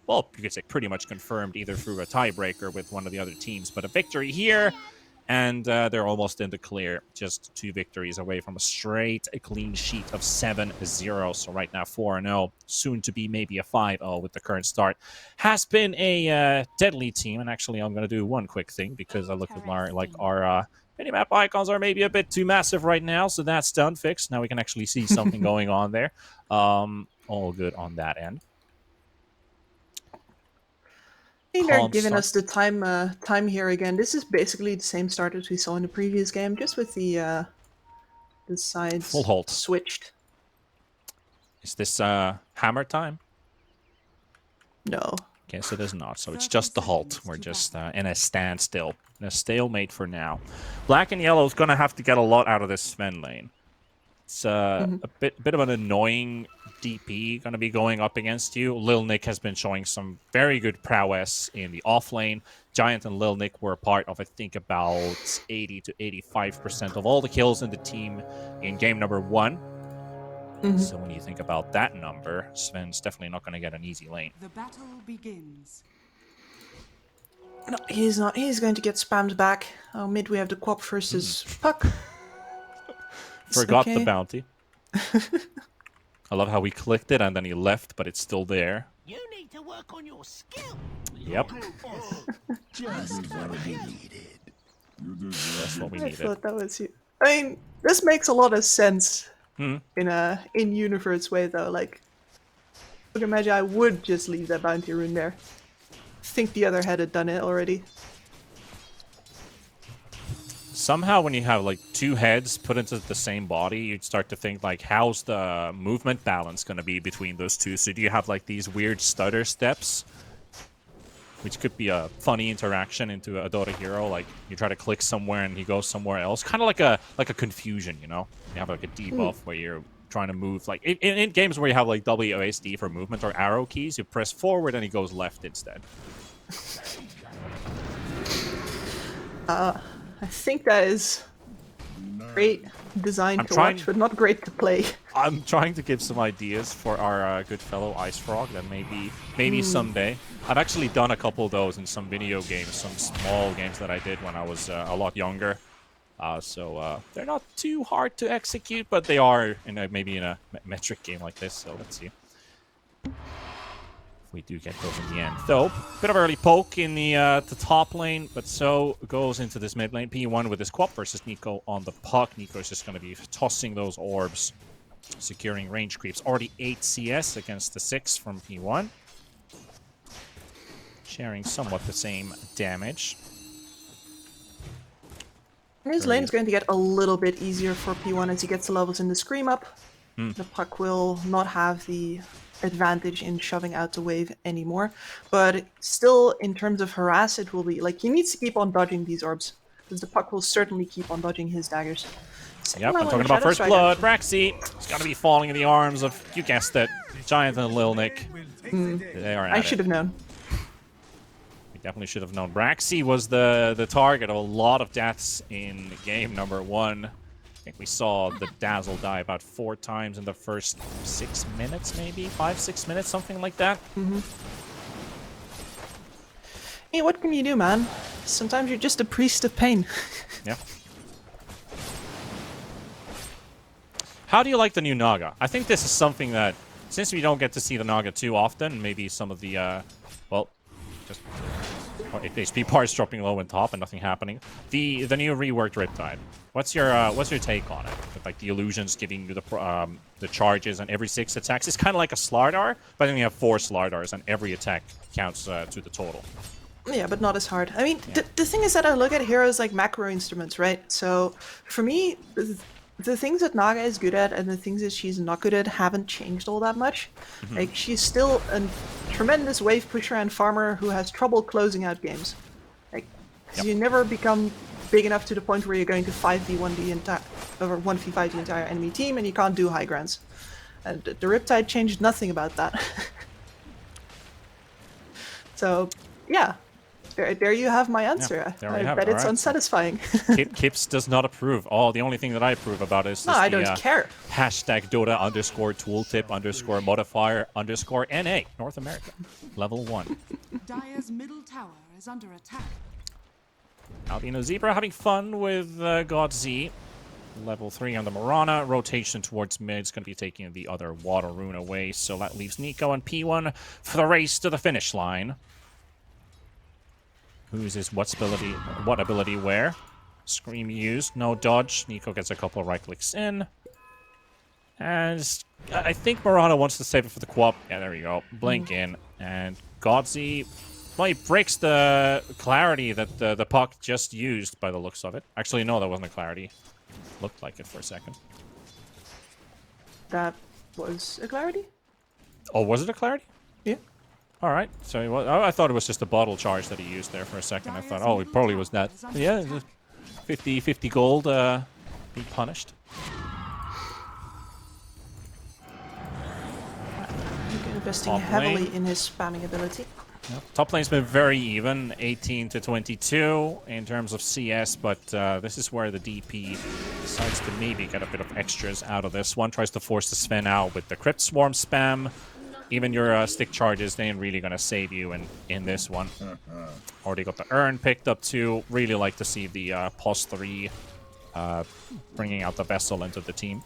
well, you could say pretty much confirmed either through a tiebreaker with one of the other teams, but a victory here. And they're almost in the clear, just 2 victories away from a clean sheet of 7-0. So right now 4-0, soon to be maybe a 5-0 with the current start. Has been a deadly team, and actually I'm going to do one quick thing because I look at our minimap icons are maybe a bit too massive right now, so that's done, fixed. Now we can actually see something going on there. All good on that end. They're giving us the time here again. This is basically the same start as we saw in the previous game, just with the sides full hold switched. Is this hammer time? No. Okay, so there's not. So it's just the halt. We're just in a standstill, in a stalemate for now. Black and yellow is gonna have to get a lot out of this Sven lane. It's a bit of an annoying DP going to be going up against you. Lil Nick has been showing some very good prowess in the off lane. Giant and Lil Nick were a part of, I think, about 80 to 85% of all the kills in the team in game number 1. So when you think about that number, Sven's definitely not going to get an easy lane. The battle begins. No, he's not. He's going to get spammed back. Oh, mid we have the Quap versus Puck. Forgot the bounty. I love how we clicked it and then he left, but it's still there. You need to work on your skill. Yep. Just what we needed. That's what we I needed. thought that was you. I mean, this makes a lot of sense in a in-universe way, though. Like, I can imagine I would just leave that bounty rune there. I think the other head had done it already. Somehow when you have like 2 heads put into the same body, you'd start to think like, how's the movement balance going to be between those two? So do you have like these weird stutter steps, which could be a funny interaction into a Dota hero? Like you try to click somewhere and he goes somewhere else, kind of like a confusion, you know? You have like a debuff where you're trying to move, like in games where you have like WASD for movement or arrow keys, you press forward and he goes left instead. I think that is great design to watch, but not great to play. I'm trying to give some ideas for our good fellow Ice Frog that maybe someday. I've actually done a couple of those in some video games, some small games that I did when I was a lot younger. So they're not too hard to execute, but they are maybe in a metric game like this. So let's see if we do get those in the end. Though, bit of early poke in the top lane, but so goes into this mid lane. P1 with his Quap versus Nico on the puck. Nico's just going to be tossing those orbs, securing range creeps. Already 8 CS against the 6 from P1. Sharing somewhat the same damage. His lane is going to get a little bit easier for P1 as he gets the levels in the Scream up. The puck will not have the advantage in shoving out the wave anymore, but still in terms of harass it will be like he needs to keep on dodging these orbs because the puck will certainly keep on dodging his daggers. Yep, I'm talking about First Blood. Braxy is going to be falling in the arms of, you guessed it, Giant and Lil Nick. They are at I should have known. We definitely should have known. Braxy was the target of a lot of deaths in game number 1. I think we saw the Dazzle die about 4 times in the first 6 minutes, maybe 5-6 minutes, something like that. Hey, what can you do, man? Sometimes you're just a priest of pain. Yeah. How do you like the new Naga? I think this is something that, since we don't get to see the Naga too often, maybe some of the, well, just HP bars dropping low and top and nothing happening. The new reworked Riptide. What's your take on it? With, like the illusions giving you the charges on every 6 attacks. It's kind of like a Slardar, but then you have 4 Slardars and every attack counts to the total. Yeah, but not as hard. I mean, the thing is that I look at heroes like macro instruments, right? So for me, the things that Naga is good at and the things that she's not good at haven't changed all that much. Like, she's still a tremendous wave pusher and farmer who has trouble closing out games. Like, 'cause you never become big enough to the point where you're going to 5v1 the entire, or 1v5 the entire enemy team, and you can't do high grounds. And the Riptide changed nothing about that. So, yeah. There you have my answer. there we I have bet it, it's alright. unsatisfying. Kips does not approve. Oh, the only thing that I approve about is No, just I the don't care. hashtag Dota _tooltip _modifier _NA North America level 1. Dire's middle tower is under attack. Albino Zebra having fun with God Z. Level 3 on the Mirana. Rotation towards mid is going to be taking the other water rune away. So that leaves Nico and P1 for the race to the finish line. Who uses what ability where? Scream used. No dodge. Nico gets a couple of right clicks in. And I think Mirana wants to save it for the co-op. Yeah, there we go. Blink in. And Godzi, well, he breaks the clarity that the puck just used by the looks of it. Actually, no, that wasn't a clarity. Looked like it for a second. That was a clarity? Oh, was it a clarity? Yeah. All right. So it was, I thought it was just a bottle charge that he used there for a second. I thought, oh, it probably was that. Yeah, 50 gold be punished. Investing Top heavily lane. in his spamming ability. Yep. Top lane's been very even, 18 to 22 in terms of CS, but this is where the DP decides to maybe get a bit of extras out of this one. Tries to force the Sven out with the Crypt Swarm spam. Even your stick charges, they ain't really going to save you in this one. Already got the Urn picked up too. Really like to see the POS 3 bringing out the Vessel into the team.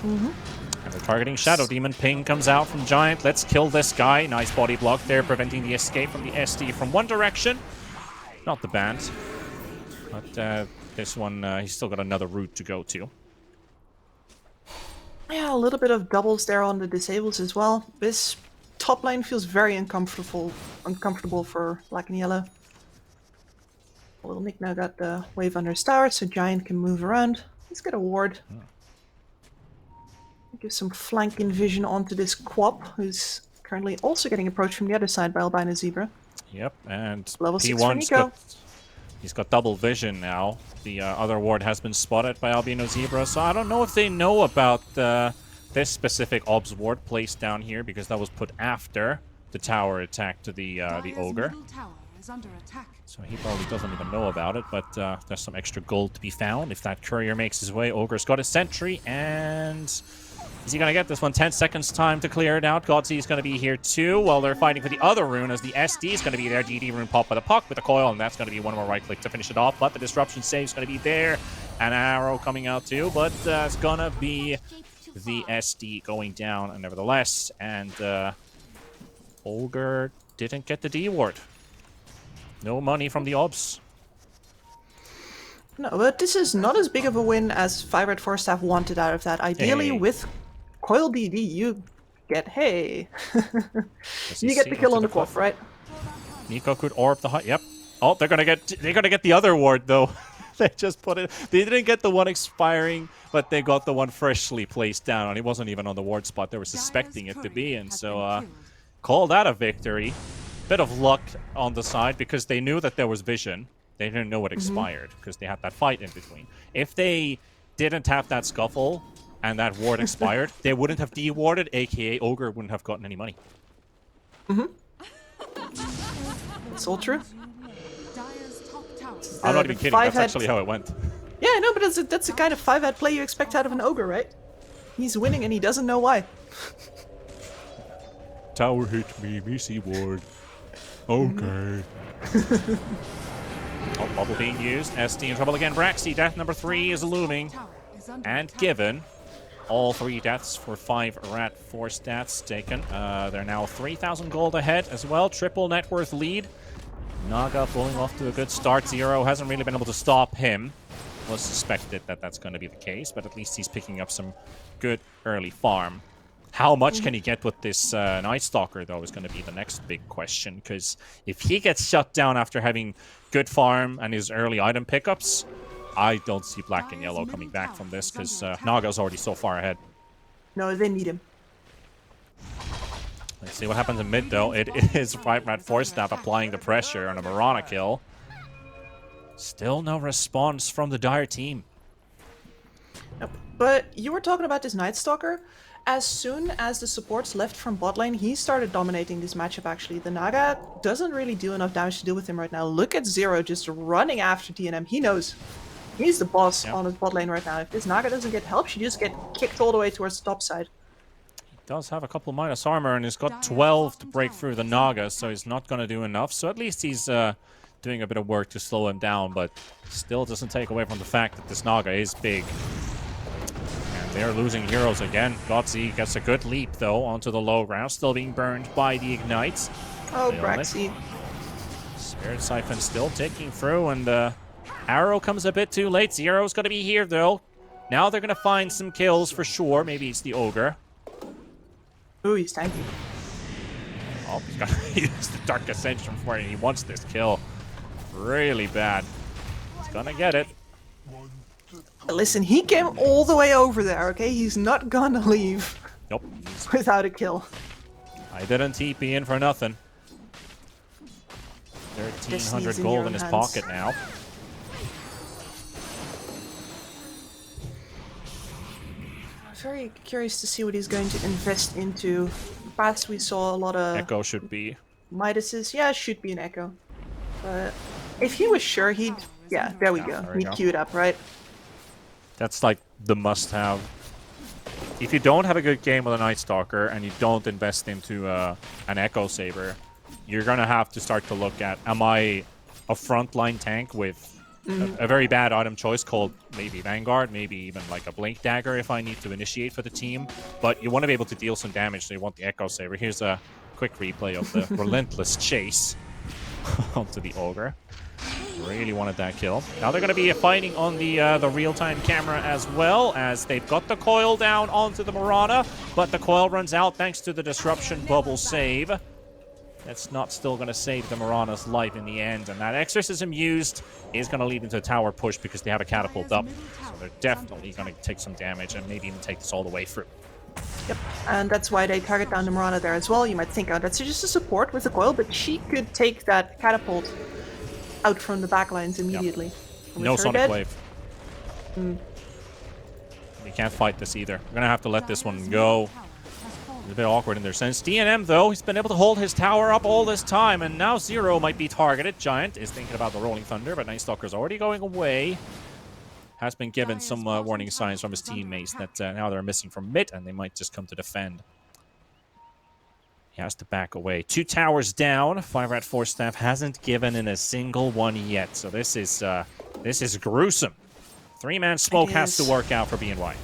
And they're targeting Shadow Demon. Ping comes out from Giant. Let's kill this guy. Nice body block there, preventing the escape from the SD from one direction. Not the band. But this one, he's still got another route to go to. Yeah, a little bit of doubles there on the disables as well. This top lane feels very uncomfortable for black and yellow. Little Nick now got the wave under his tower, so Giant can move around. Let's get a ward. Give some flanking vision onto this Quap, who's currently also getting approached from the other side by Albino Zebra. Yep, and Level 6 for P1's Nico. he's got double vision now. The other ward has been spotted by Albino Zebra, so I don't know if they know about this specific obs ward placed down here, because that was put after the tower attack to the ogre. Middle tower is under attack. So he probably doesn't even know about it, but there's some extra gold to be found if that courier makes his way. Ogre's got his sentry, and is he going to get this one? 10 seconds time to clear it out. Godzi is going to be here too while they're fighting for the other rune, as the SD is going to be there. GD rune pop by the puck with a coil, and that's going to be one more right click to finish it off. But the disruption save is going to be there. An arrow coming out too, but it's going to be the SD going down, and nevertheless. And Ogre didn't get the D ward. No money from the obs. No, but this is not as big of a win as 5RATFORCESTAFF wanted out of that. Ideally, Hey. with Coil DD, you get, hey, Does he you get see the kill onto on the the Quap, cliff? right? Nico could orb the hut. Yep. Oh, they're gonna get the other ward though. They just put it. They didn't get the one expiring, but they got the one freshly placed down, and it wasn't even on the ward spot they were suspecting it to be, and so call that a victory. Bit of luck on the side because they knew that there was vision. They didn't know it expired because they had that fight in between. If they didn't have that scuffle and that ward expired, they wouldn't have de-warded, aka Ogre wouldn't have gotten any money. It's all true. Dire's top tower. I'm not the even kidding. That's five-head- actually how it went. Yeah, no, but that's the kind of 5-head play you expect out of an Ogre, right? He's winning and he doesn't know why. Tower hit me, VC ward. Okay. Oh, bubble being used. SD in trouble again. Braxy, death number 3 is looming. Tower is under And attack. given all 3 deaths for 5RATFORCESTAFF taken. They're now 3,000 gold ahead as well. Triple net worth lead. Naga pulling off to a good start. Zero hasn't really been able to stop him. Was suspected that that's going to be the case, but at least he's picking up some good early farm. How much can he get with this Night Stalker, though, is going to be the next big question. Because if he gets shut down after having good farm and his early item pickups, I don't see black and yellow coming back from this, because Naga's already so far ahead. No, they need him. Let's see what happens in mid, though. It is 5RATFORCESTAFF applying the pressure on a Mirana kill. Still no response from the Dire team. Nope. But you were talking about this Night Stalker, as soon as the supports left from bot lane, he started dominating this matchup actually. The Naga doesn't really do enough damage to deal with him right now. Look at Zero just running after DNM. He knows. He's the boss on his bot lane right now. If this Naga doesn't get help, she just get kicked all the way towards the top side. He does have a couple minus armor, and he's got 12 to break through the Naga, so he's not going to do enough. So at least he's doing a bit of work to slow him down, but still doesn't take away from the fact that this Naga is big. They're losing heroes again. Gotzi gets a good leap, though, onto the low ground. Still being burned by the ignites. Oh, Braxy. Spirit Siphon still ticking through, and Arrow comes a bit too late. Zero's going to be here, though. Now they're going to find some kills for sure. Maybe it's the Ogre. Ooh, he's tanky. Oh, he's got to use the Dark Ascension for it. He wants this kill really bad. He's going to get it. Listen, he came all the way over there, okay? He's not gonna leave Nope. without a kill. I didn't TP in for nothing. 1,300 gold in his pocket now. I'm very curious to see what he's going to invest into. In the past, we saw a lot of Echo should be. Midases. Yeah, it should be an Echo. But if he was sure, he'd... Yeah, there we go. There we He'd go. queue it up, right? That's like the must-have. If you don't have a good game with a Night Stalker and you don't invest into an Echo Saber, you're going to have to start to look at, am I a frontline tank with a very bad item choice called maybe Vanguard, maybe even like a Blink Dagger if I need to initiate for the team. But you want to be able to deal some damage, so you want the Echo Saber. Here's a quick replay of the relentless chase onto the Ogre. Really wanted that kill. Now they're going to be fighting on the real-time camera as well, as they've got the coil down onto the Mirana, but the coil runs out thanks to the disruption bubble save. That's not still going to save the Mirana's life in the end, and that exorcism used is going to lead into a tower push because they have a catapult up. So they're definitely going to take some damage and maybe even take this all the way through. Yep, and that's why they target down the Mirana there as well. You might think, oh, that's just a support with the coil, but she could take that catapult out from the backlines immediately. Yep. No Sonic Wave. We can't fight this either. We're going to have to let this one go. It's a bit awkward in their sense. DNM, though, he's been able to hold his tower up all this time, and now Zero might be targeted. Giant is thinking about the Rolling Thunder, but Night Stalker's already going away. Has been given some warning signs from his teammates that now they're missing from mid, and they might just come to defend. He has to back away. 2 towers down. 5RATFORCESTAFF hasn't given in a single one yet, so this is gruesome. 3-man smoke has to work out for BNY.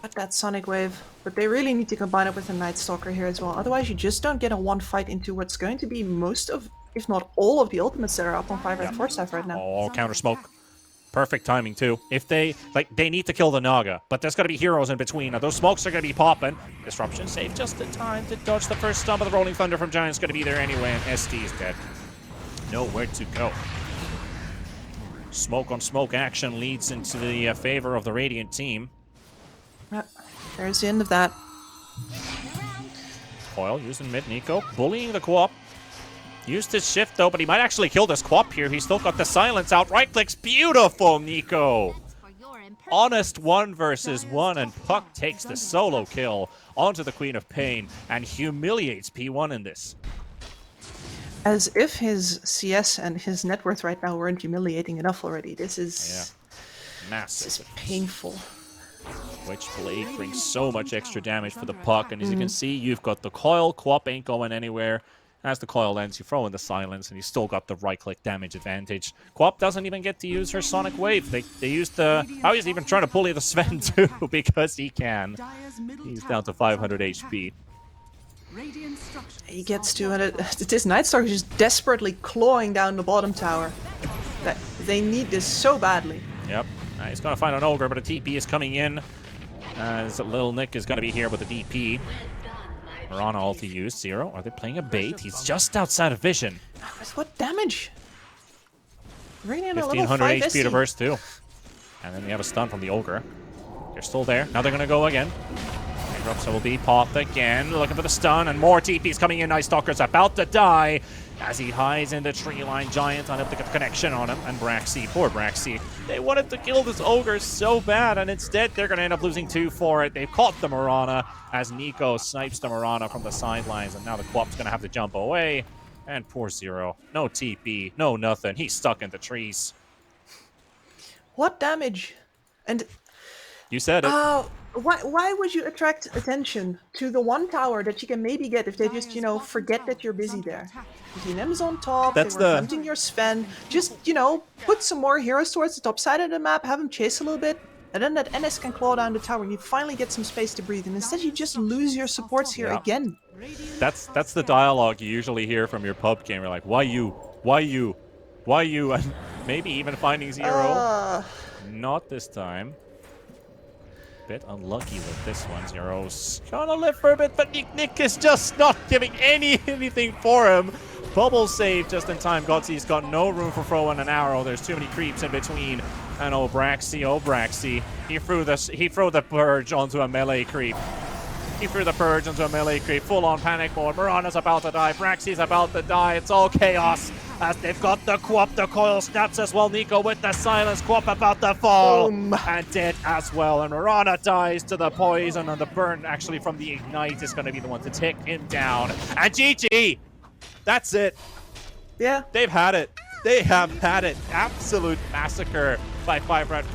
Got that Sonic Wave, but they really need to combine it with a Night Stalker here as well. Otherwise, you just don't get a one fight into what's going to be most of, if not all of the ultimates that are up on 5RATFORCESTAFF right now. Oh, counter smoke. Perfect timing, too. If they need to kill the Naga, but there's got to be heroes in between. Now, those smokes are going to be popping. Disruption saved just in time to dodge the first stomp of the Rolling Thunder from Giant's going to be there anyway, and ST is dead. Nowhere to go. Smoke on smoke action leads into the favor of the Radiant team. Yep, there's the end of that. Coil using mid, Nico. Bullying the Quap. Used his shift, though, but he might actually kill this Quap here. He's still got the silence out. Right-clicks. Beautiful, Nico. Honest 1 versus 1, and Puck takes the solo kill onto the Queen of Pain and humiliates P1 in this. As if his CS and his net worth right now weren't humiliating enough already. This is... Massive. This is painful. Witchblade brings so much extra damage for the Puck, and as you can see, you've got the coil. Quap ain't going anywhere. As the coil ends, you throw in the silence, and you still got the right-click damage advantage. Quap doesn't even get to use her Sonic Wave. They used the... I was even trying to bully the Sven, too, because he can. He's down to 500 HP. He gets to it. This Night Stalker is just desperately clawing down the bottom tower. They need this so badly. Yep. He's going to find an Ogre, but a TP is coming in. As Lil Nick is going to be here with a DP. Mirana ulti used. Zero. Are they playing a bait? He's just outside of vision. With what damage? Bring in a level 1500 5 HP to burst, too. And then they have a stun from the Ogre. They're still there. Now they're going to go again. Drops will be popped again. Looking for the stun, and more TP's coming in. Nice Stalker's about to die as he hides in the tree line. Giant unable to get the connection on him. And Braxy, poor Braxy. They wanted to kill this Ogre so bad, and instead they're going to end up losing 2 for it. They've caught the Mirana as Nico snipes the Mirana from the sidelines, and now the Quap's going to have to jump away. And poor Zero. No TP, no nothing. He's stuck in the trees. What damage? And You said it. why would you attract attention to the one tower that you can maybe get if they just, you know, forget that you're busy there? Znem's on top, That's they were the- hunting your Sven. Just, you know, put some more heroes towards the top side of the map, have them chase a little bit, and then that NS can claw down the tower and you finally get some space to breathe. And instead you just lose your supports here Yeah. again. That's the dialogue you usually hear from your pub game. You're like, why you? Why you? Why you? And maybe even finding Zero. Not this time. Bit unlucky with this one. Zero's gonna live for a bit, but Nick is just not giving anything for him. Bubble save just in time. Gotzi's got no room for throwing an arrow. There's too many creeps in between. And Braxy, he threw the purge onto a melee creep. He threw the purge onto a melee creep. Full on panic mode. Mirana's about to die. Braxy's about to die. It's all chaos as they've got the Quap. The coil snaps as well. Nico with the silence. Quap about to fall. Boom. And dead as well. And Mirana dies to the poison, and the burn actually from the ignite is going to be the one to take him down. And GG! That's it. Yeah. They've had it. They have had it. Absolute massacre by 5RATFORCE.